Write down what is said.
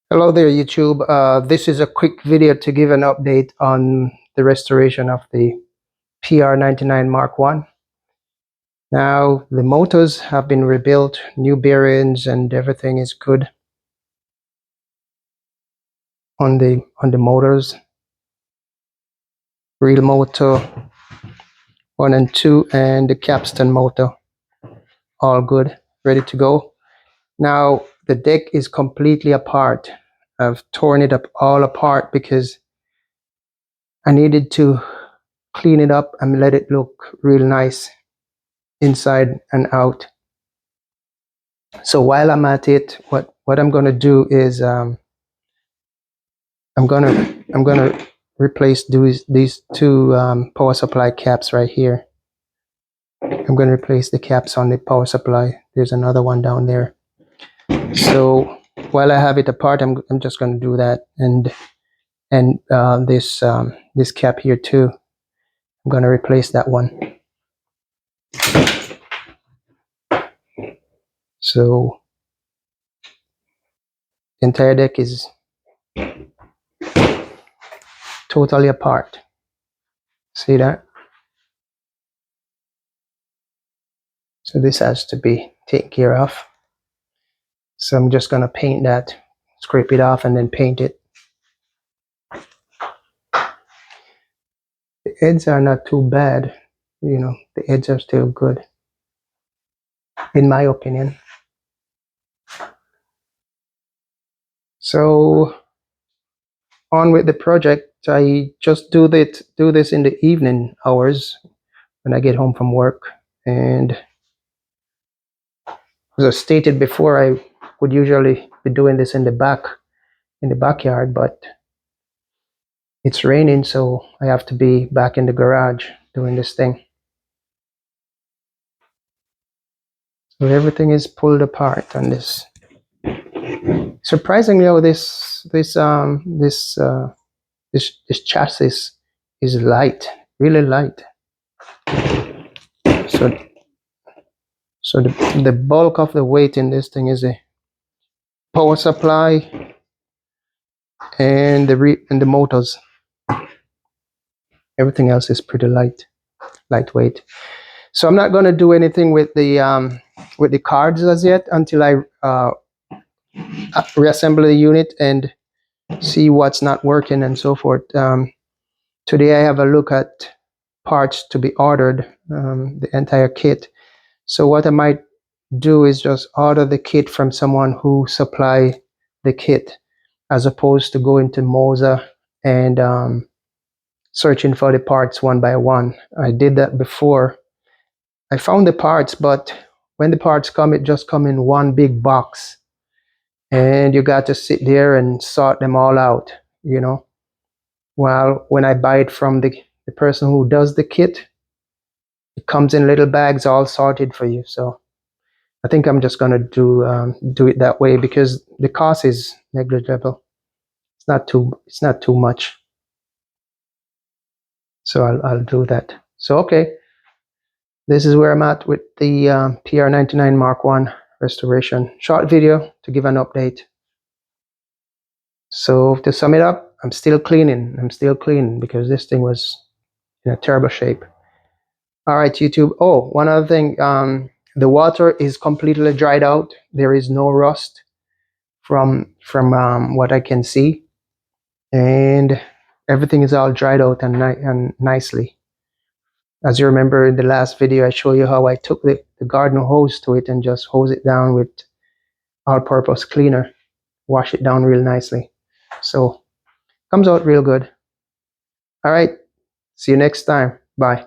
Hello there, YouTube. This is a quick video to give an update on the restoration of the PR99 Mark 1. Now, the motors have been rebuilt, new bearings, and everything is good on the motors. Real motor 1 and 2 and the capstan motor, all good, ready to go. Now, the deck is completely apart. I've torn it up all apart because I needed to clean it up and let it look real nice inside and out. So while I'm at it, what I'm gonna do is I'm gonna replace these two power supply caps right here. I'm gonna replace the caps on the power supply. There's another one down there. So while I have it apart, I'm just gonna do that, and this cap here too. I'm gonna replace that one. So the entire deck is totally apart. See that? So this has to be taken care of. So I'm just gonna paint that, scrape it off, and then paint it. The edges are not too bad, you know, the edges are still good, in my opinion. So on with the project. I just do this in the evening hours when I get home from work, and as I stated before, I would usually be doing this in the backyard, but it's raining, so I have to be back in the garage doing this thing. So everything is pulled apart on this. Surprisingly, how this chassis is light, really light. So the bulk of the weight in this thing is a power supply and the motors. Everything else is pretty lightweight. So I'm not going to do anything with the cards as yet until I reassemble the unit and see what's not working and so forth. Today I have a look at parts to be ordered, the entire kit. So what I might do is just order the kit from someone who supply the kit, as opposed to going to Moza and searching for the parts one by one. I did that before. I found the parts, but when the parts come, it just come in one big box, and you got to sit there and sort them all out, you know. While when I buy it from the person who does the kit, it comes in little bags all sorted for you. So I think I'm just gonna do it that way because the cost is negligible. It's not too much. So I'll do that. So okay, this is where I'm at with the PR99 Mark 1 restoration. Short video to give an update. So to sum it up, I'm still cleaning because this thing was in a terrible shape. All right, YouTube. Oh, one other thing. The water is completely dried out. There is no rust from what I can see, and everything is all dried out and nicely. As you remember in the last video, I showed you how I took the garden hose to it and just hose it down with all-purpose cleaner, wash it down real nicely. So comes out real good. All right, see you next time. Bye.